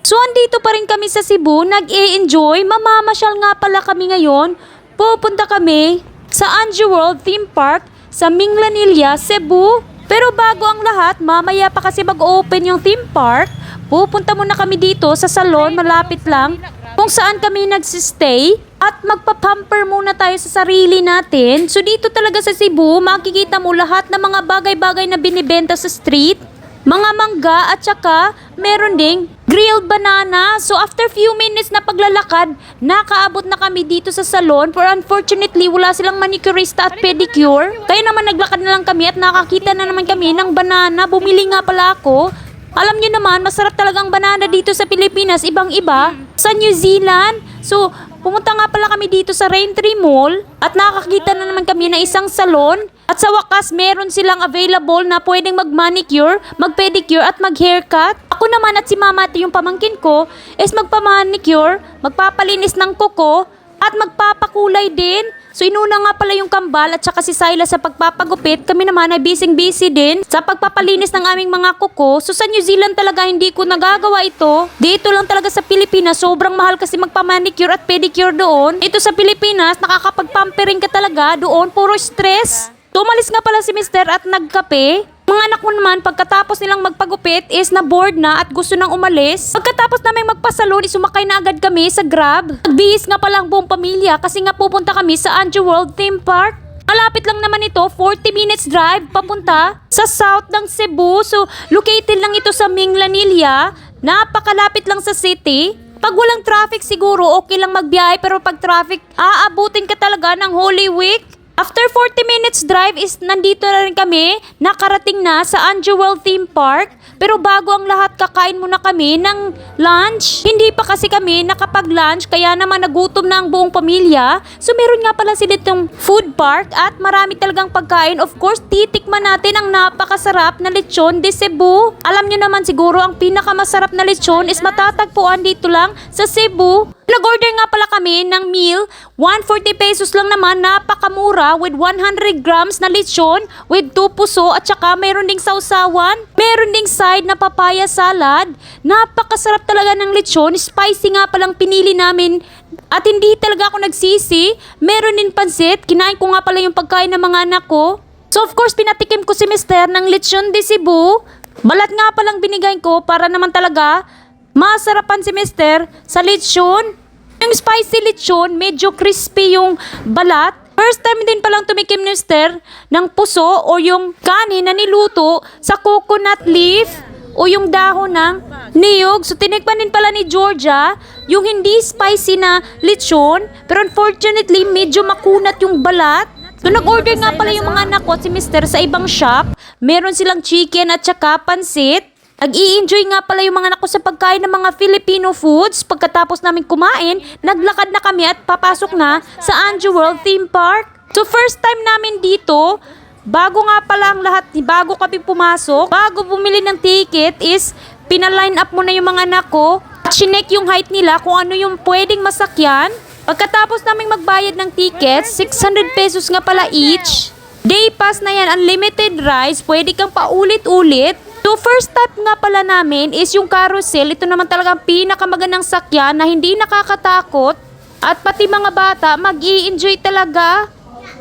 So andito pa rin kami sa Cebu, nag-e-enjoy, mamamasyal nga pala kami ngayon. Pupunta kami sa Anju World Theme Park sa Minglanilla, Cebu. Pero bago ang lahat, mamaya pa kasi mag-open yung theme park. Pupunta muna kami dito sa salon, malapit lang, kung saan kami nagsistay. At magpapamper muna tayo sa sarili natin. So dito talaga sa Cebu, makikita mo lahat ng mga bagay-bagay na binibenta sa street. Mga mangga at saka meron ding grilled banana. So after few minutes na paglalakad, nakaabot na kami dito sa salon. For unfortunately, wala silang manicurista at pedicure. Kaya naman naglakad na lang kami at nakakita na naman kami ng banana. Bumili nga pala ako. Alam niyo naman, masarap talagang banana dito sa Pilipinas, ibang-iba. Sa New Zealand. So, pumunta nga pala kami dito sa Raintree Mall at nakakita na naman kami ng isang salon. At sa wakas, meron silang available na pwedeng mag-manicure, mag-pedicure at mag-haircut. Ako naman at si Mama at yung pamangkin ko is magpa-manicure, magpapalinis ng kuko at magpapakulay din. So inuna nga pala yung kambal at saka si Silas sa pagpapagupit. Kami naman ay busy din sa pagpapalinis ng aming mga kuko. So sa New Zealand talaga hindi ko nagagawa ito. Dito lang talaga sa Pilipinas, sobrang mahal kasi magpa-manicure at pedicure doon. Ito sa Pilipinas, nakakapag-pampering ka talaga doon, puro stress. Tumalis nga pala si Mister at nagkape. Mga anak ko naman, pagkatapos nilang magpagupit is na bored na at gusto nang umalis. Pagkatapos namin magpasalon, sumakay na agad kami sa Grab. Nagbihis nga pala ang buong pamilya kasi nga pupunta kami sa Anju World Theme Park. Malapit lang naman ito, 40 minutes drive papunta sa south ng Cebu. So, located lang ito sa Minglanilla. Napakalapit lang sa city. Pag walang traffic siguro, okay lang magbiyahe. Pero pag traffic, aabutin ka talaga ng Holy Week. After 40 minutes drive is nandito na rin kami, nakarating na sa Anju World Theme Park. Pero bago ang lahat, kakain muna kami ng lunch. Hindi pa kasi kami nakapag-lunch, kaya naman nagutom na ang buong pamilya. So meron nga pala sila itong food park at marami talagang pagkain. Of course, titikman natin ang napakasarap na lechon de Cebu. Alam nyo naman siguro, ang pinakamasarap na lechon is matatagpuan dito lang sa Cebu. Nag-order nga pala kami ng meal, 140 pesos lang naman, napakamura with 100 grams na lechon with 2 puso at saka mayroon ding sausawan. Meron ding side na papaya salad. Napakasarap talaga ng lechon, spicy nga palang pinili namin at hindi talaga ako nagsisi. Meron din pansit, kinain ko nga pala yung pagkain ng mga anak ko. So of course, pinatikim ko si Mister ng lechon de Cebu. Balat nga palang binigay ko para naman talaga masarapan si Mister sa lechon. Yung spicy lechon, medyo crispy yung balat. First time din palang tumikim ni Mister ng puso o yung kanin na niluto sa coconut leaf o yung dahon ng niyog. So tinikman din pala ni Georgia yung hindi spicy na lechon. Pero unfortunately, medyo makunat yung balat. So nag-order nga pala yung mga anak ko at si Mister sa ibang shop. Meron silang chicken at saka pansit. Nag-i-enjoy nga pala yung mga anak ko sa pagkain ng mga Filipino foods. Pagkatapos namin kumain, naglakad na kami at papasok na sa Anju World Theme Park. So first time namin dito, bago nga pala ang lahat, bago kami pumasok, bago bumili ng ticket is pinaline up muna yung mga anak ko. At chinek yung height nila kung ano yung pwedeng masakyan. Pagkatapos namin magbayad ng ticket, 600 pesos nga pala each. Day pass na yan, unlimited rides, pwede kang paulit-ulit. So first stop nga pala namin is yung carousel. Ito naman talagang pinakamagandang sakyan na hindi nakakatakot. At pati mga bata mag-i-enjoy talaga.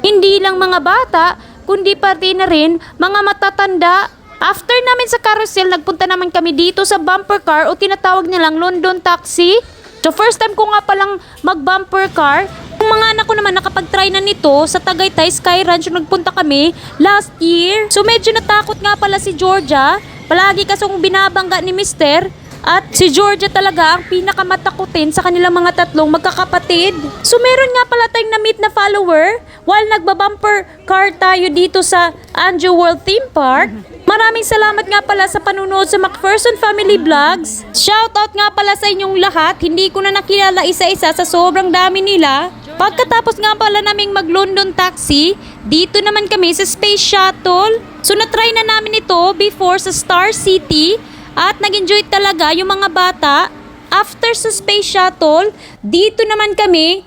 Hindi lang mga bata, kundi pati na rin mga matatanda. After namin sa carousel, nagpunta naman kami dito sa bumper car o tinatawag nilang London Taxi. So first time ko nga palang mag-bumper car. Yung mga anak ko naman nakapag-try na nito sa Tagaytay Sky Ranch yung nagpunta kami last year. So medyo natakot nga pala si Georgia. Palagi kasong binabangga ni Mister at si Georgia talaga ang pinakamatakutin sa kanilang mga tatlong magkakapatid. So meron nga pala tayong na-meet na follower while nagbabumper car tayo dito sa Anju World Theme Park. Maraming salamat nga pala sa panunood sa McPherson Family Vlogs. Shoutout nga pala sa inyong lahat. Hindi ko na nakilala isa-isa sa sobrang dami nila. Pagkatapos nga pala naming mag-London Taxi, dito naman kami sa Space Shuttle. So na-try na namin ito before sa Star City at nag-enjoy talaga yung mga bata. After sa Space Shuttle, dito naman kami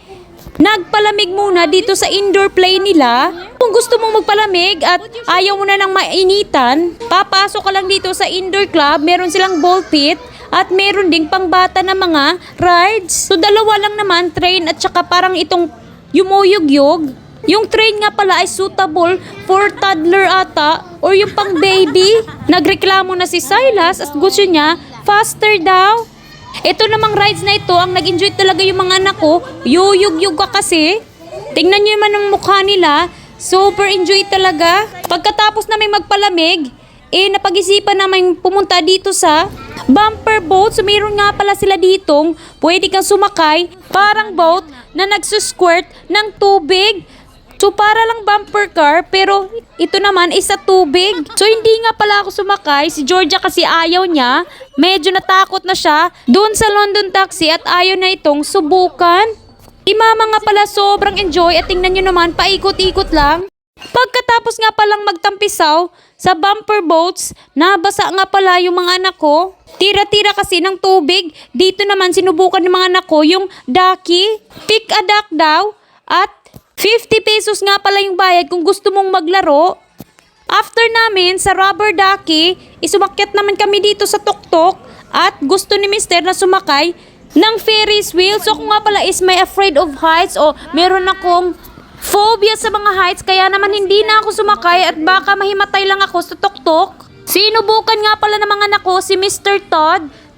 nagpalamig muna dito sa indoor play nila. Kung gusto mong magpalamig at ayaw mo na ng mainitan, papasok ka lang dito sa indoor club. Meron silang ball pit at meron ding pangbata na mga rides. So dalawa lang naman, train at saka parang itong yumuyug-yug. Yung train nga pala ay suitable for toddler ata or yung pang baby. Nagreklamo na si Silas at gusto niya faster daw. Ito namang rides na ito, ang nag-enjoy talaga yung mga anak ko. Yuyug-yug ka kasi. Tingnan nyo naman ang mukha nila. Super enjoy talaga. Pagkatapos namin magpalamig, napag-isipan namin pumunta dito sa bumper boat. So mayroon nga pala sila ditong pwede kang sumakay. Parang boat na nagsusquirt ng tubig. So para lang bumper car, pero ito naman is sa tubig. So hindi nga pala ako sumakay. Si Georgia kasi ayaw niya. Medyo natakot na siya doon sa London taxi at ayaw na itong subukan. Si Mama nga pala sobrang enjoy at tingnan nyo naman, paikot-ikot lang. Pagkatapos nga palang magtampisaw sa bumper boats, nabasa nga pala yung mga anak ko. Tira-tira kasi ng tubig. Dito naman sinubukan ng mga anak ko yung ducky. Pick a duck daw at 50 pesos nga pala yung bayad kung gusto mong maglaro. After namin sa rubber ducky, isumakyat naman kami dito sa tuktok at gusto ni Mister na sumakay ng Ferris wheel. So kung nga pala is may afraid of heights o meron akong phobia sa mga heights, kaya naman hindi na ako sumakay at baka mahimatay lang ako sa tuktok. Sinubukan nga pala ng mga anak ko si Mr. Todd.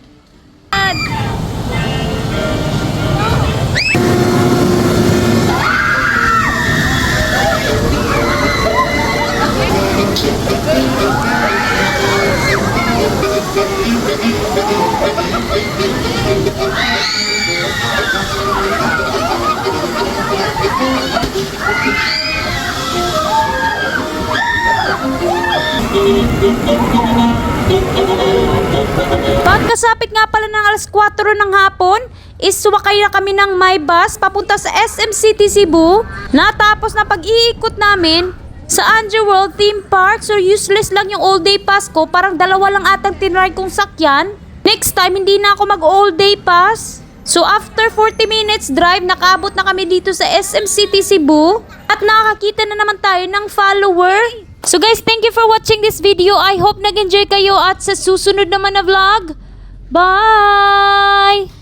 Pagkasapit nga pala ng alas 4 ng hapon, is sumakay na kami ng my bus papunta sa SM City Cebu. Natapos na pag-iikot namin sa Underworld Theme Park. So useless lang yung all day pass ko. Parang dalawa lang atang tinry kong sakyan. Next time, hindi na ako mag all day pass. So after 40 minutes drive, nakaabot na kami dito sa SM City Cebu. At nakakita na naman tayo ng follower. So guys, thank you for watching this video. I hope nag-enjoy kayo at sa susunod naman na vlog. Bye!